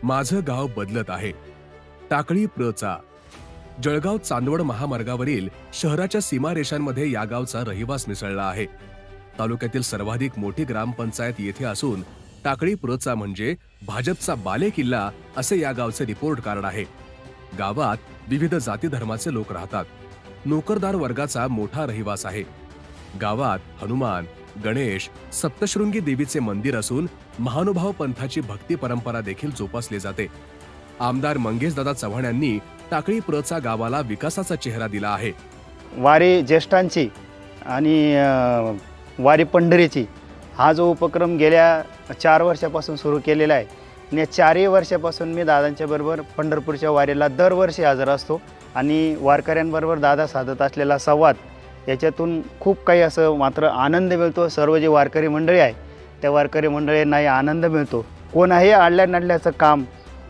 माझं गाव बदलत आहे. टाकळी प्रचा जळगाव चांदवड महामार्गावरील शहराच्या सीमारेषांमध्ये या गावचा रहिवास मिसळला आहे. तालुक्यातील सर्वाधिक मोठी ग्रामपंचायत येथे असून टाकळी प्रचा म्हणजे भाजपचा बालेकिल्ला असे या गावचे रिपोर्ट कार्ड आहे. गावात विविध जाती धर्माचे लोक राहतात. नोकरदार वर्गाचा मोठा रहिवास आहे. गावात हनुमान, गणेश, सप्तशृंगी देवीचे मंदिर असून महानुभाव पंथाची भक्ती परंपरा देखील जोपासली जाते. आमदार मंगेशदादा चव्हाण यांनी टाकळी प्रचा गावाला विकासाचा चेहरा दिला आहे. वारी ज्येष्ठांची आणि वारी पंढरीची हा जो उपक्रम गेल्या 4 वर्षापासून सुरू केलेला आहे आणि या 4ही वर्षापासून मी दादांच्या बरोबर पंढरपूरच्या वारीला दरवर्षी हजर असतो आणि वारकऱ्यांबरोबर दादा साधत असलेला संवाद याच्यातून खूप काही असं मात्र आनंद मिळतो. सर्व जे वारकरी मंडळी आहे त्या वारकरी मंडळींनाही आनंद मिळतो. कोणाही आडल्या नडल्याचं काम,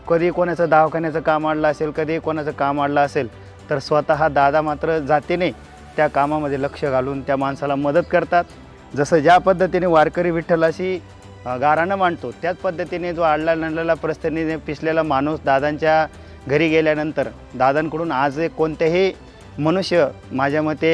कधी कोणाचं दवाखान्याचं काम आणलं असेल, कधी कोणाचं काम आणलं असेल तर स्वतः दादा मात्र जातीने त्या कामामध्ये लक्ष घालून त्या माणसाला मदत करतात. जसं ज्या पद्धतीने वारकरी विठ्ठलाशी गाराणं मांडतो त्याच पद्धतीने जो आडला नडलेला परिस्थितीने पिसलेला माणूस दादांच्या घरी गेल्यानंतर दादांकडून आज कोणतेही मनुष्य माझ्या मते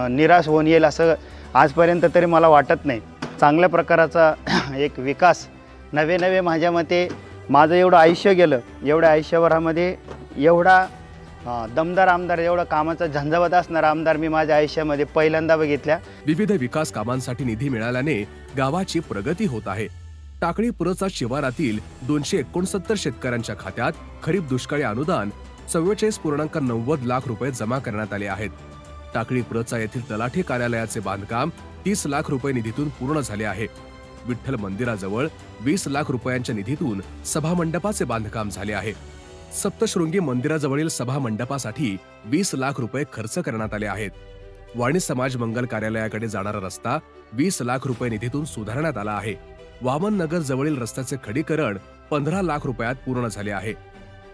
निराश होऊन येईल असं आजपर्यंत तरी मला वाटत नाही. चांगल्या प्रकाराचा एक विकास नवे माझ्या मते माझं एवढं आयुष्य गेलं, एवढ्या आयुष्यभरामध्ये एवढा दमदार आमदार, एवढा कामाचा झंझावात असणारा आमदार मी माझ्या आयुष्यामध्ये पहिल्यांदा बघितल्या. विविध विकास कामांसाठी निधी मिळाल्याने गावाची प्रगती होत आहे. टाकळी प्रचा शिवारातील 269 शेतकऱ्यांच्या खात्यात खरीप दुष्काळी अनुदान 44.90 लाख रुपये जमा करण्यात आले आहेत. टाकळी प्रचा येथील तलाठी कार्यालयाचे बांधकाम 30 लाख रुपये निधीतून पूर्ण झाले आहे. विठ्ठल मंदिराजवळ 20 लाख रुपयांच्या निधीतून सभा मंडपाचे बांधकाम झाले आहे. सप्तशृंगी मंदिराजवळील सभा मंडपासाठी 20 लाख रुपये खर्च करण्यात आले आहेत. वाणी समाज मंगल कार्यालयाकडे जाणारा रस्ता 20 लाख रुपये निधीतून सुधारण्यात आला आहे. वामन नगर जवळील रस्त्याचे खडीकरण 15 लाख रुपयात पूर्ण झाले आहे.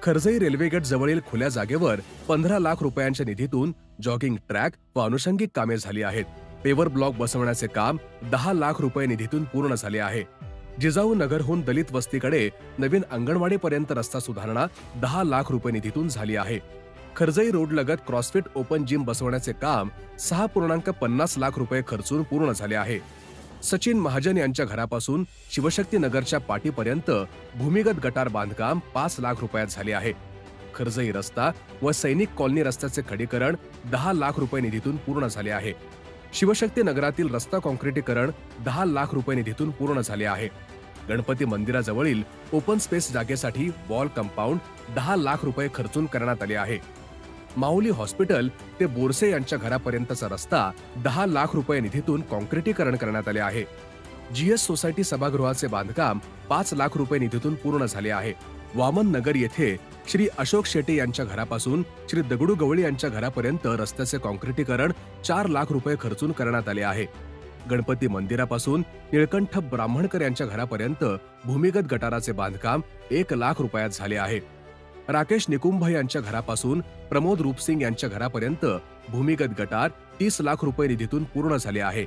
खरजई रेल्वे गेट जवळील खुल्या जागेवर 15 लाख रुपयांच्या निधीतून जॉगिंग ट्रॅक व अनुषंगिक कामे झाली आहेत. पेवर ब्लॉक बसवण्याचे काम 10 लाख रुपये निधीतून पूर्ण झाले आहे. जिजाऊ नगरहून दलित वस्तीकडे नवीन अंगणवाडीपर्यंत रस्ता सुधारणा 10 लाख रुपये निधीतून झाली आहे. खरजई रोड लगत क्रॉसफिट ओपन जिम बसवण्याचे काम 6.50 लाख रुपये खर्चून पूर्ण झाले आहे. सचिन महाजन यांच्या घरापासून शिवशक्ती नगरच्या पाटीपर्यंत भूमिगत गटार बांधकाम 5 लाख रुपयात झाले आहे. खरजई रस्ता व सैनिक कॉलनी रस्त्याचे खडीकरण 10 लाख रुपये निधीतून पूर्ण झाले आहे. शिवशक्ती नगरातील रस्ता काँक्रिटीकरण 10 लाख रुपये निधीतून पूर्ण झाले आहे. गणपती मंदिराजवळील ओपन स्पेस जागेसाठी वॉल कंपाऊंड 10 लाख रुपये खर्चून करण्यात आले आहे. माऊली हॉस्पिटल ते बोरसे यांच्या घरापर्यंतचा रस्ता 10 लाख रुपये निधीतून काँक्रिटीकरण करण्यात आले आहे. जीएस सोसायटी सभागृहाचे बांधकाम 5 लाख रुपये निधीतून पूर्ण झाले आहे. वामन नगर येथे श्री अशोक शेटे यांच्या घरापासून श्री दगडू गवळी यांच्या घरापर्यंत रस्त्याचे काँक्रिटीकरण 4 लाख रुपये खर्चून करण्यात आले आहे. गणपती मंदिरापासून निळकंठ ब्राह्मणकर यांच्या घरापर्यंत भूमिगत गटाराचे बांधकाम 1 लाख रुपयात झाले आहे. राकेश निकुंभ यांच्या घरापासून प्रमोद रूपसिंग यांच्या घरापर्यंत भूमिगत गटार 30 लाख रुपये निधीतून पूर्ण झाले आहे.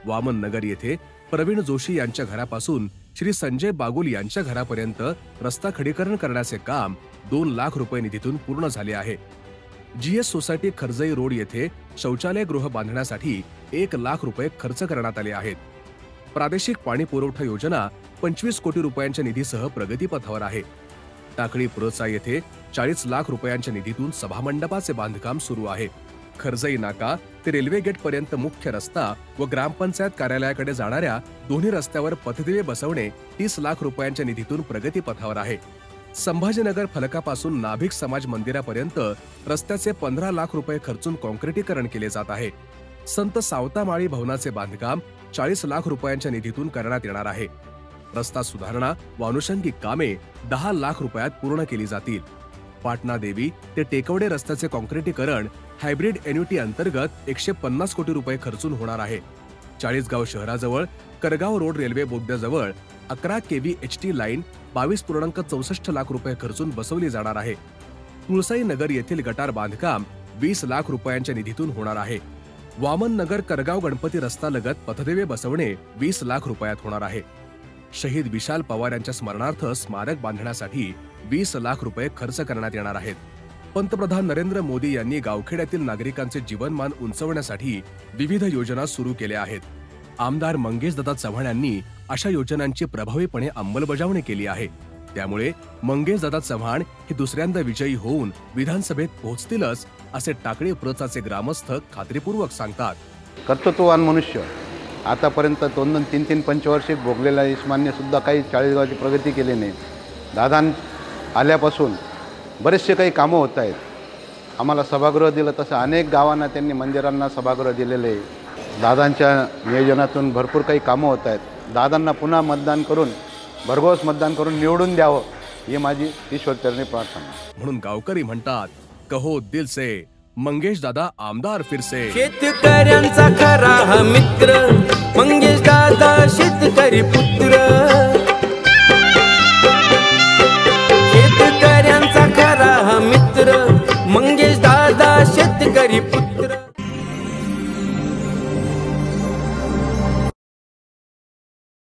वामन नगर येथे प्रवीण जोशी यांच्या घरापासून श्री संजय बागुल यांच्या घरापर्यंत रस्ता खडीकरण करण्याचे काम 2 लाख रुपये निधीतून पूर्ण झाले आहे. जीएस सोसायटी खरजई रोड येथे शौचालय गृह बांधण्यासाठी 1 लाख रुपये खर्च करण्यात आले आहेत. प्रादेशिक पाणी पुरवठा योजना 25 कोटी रुपयांच्या निधीसह प्रगतीपथावर आहे. टाकळी प्रचा येथे 40 लाख रुपयांच्या निधीतून सभामंडपाचे बांधकाम सुरू आहे. खरजई नाका ते रेल्वे गेट पर्यंत मुख्य रस्ता व ग्रामपंचायत कार्यालयाकडे जाणाऱ्या दोन्ही रस्त्यावर पथदिवे बसवणे 30 लाख रुपयांच्या निधीतून प्रगतीपथावर आहे. संभाजीनगर फलकापासून नाभिक समाज मंदिरापर्यंत रस्त्याचे 15 लाख रुपये खर्चून काँक्रिटीकरण केले जात आहे. संत सावतामाळी भवनाचे बांधकाम 40 लाख रुपयांच्या निधीतून करण्यात येणार आहे. रस्ता सुधारणा व अनुषंगिक कामे 10 लाख रुपयात पूर्ण केली जातील. पाटणा देवी ते टेकवडे रस्त्याचे काँक्रिटीकरण हायब्रिड एन्युटी अंतर्गत 150 कोटी रुपये खर्चून होणार आहे. चाळीसगाव शहराजवळ करगाव रोड रेल्वे बोगद्याजवळ 11 kV लाईन 22.64 लाख रुपये खर्चून बसवली जाणार आहे. तुळसाई नगर येथील गटार बांधकाम 20 लाख रुपयांच्या निधीतून होणार आहे. वामन नगर करगाव गणपती रस्ता लगत पथदिवे बसवणे 20 लाख रुपयात होणार आहे. शहीद विशाल पवार यांच्या स्मरणार्थ स्मारक बांधण्यासाठी 20 लाख रुपये खर्च करण्यात येणार आहेत. पंतप्रधान नरेंद्र मोदी यांनी गावखेड्यातील नागरिकांचे जीवनमान उंचावण्यासाठी विविध योजना सुरू केल्या आहेत. आमदार मंगेशदादा चव्हाण यांनी अशा योजनांची प्रभावीपणे अंमलबजावणी केली आहे. त्यामुळे मंगेशदादा चव्हाण हे दुसऱ्यांदा विजयी होऊन विधानसभेत पोहोचतीलच, असे टाकळी प्रचाचे ग्रामस्थ खात्रीपूर्वक सांगतात. कर्तृत्ववान मनुष्य, आतापर्यंत 2-3 पंचवार्षिक भोगलेला इस्मानने सुद्धा काही 40 गावाची प्रगती केली नाही. दादा आल्यापासून बरेचसे काही कामं होत आहेत. आम्हाला सभागृह दिलं, तसं अनेक गावांना त्यांनी मंदिरांना सभागृह दिलेले आहे. दादांच्या नियोजनातून भरपूर काही कामं होत आहेत. दादांना पुन्हा मतदान करून, भरघोस मतदान करून निवडून द्यावं, ही माझी ईश्वरचरणी प्रार्थना. म्हणून गावकरी म्हणतात, कहो दिल से मंगेशदादा आमदार फिरसे. शेतकऱ्यांचा खरा हा मित्र मंगेशदादा शेतकरी पुत्र.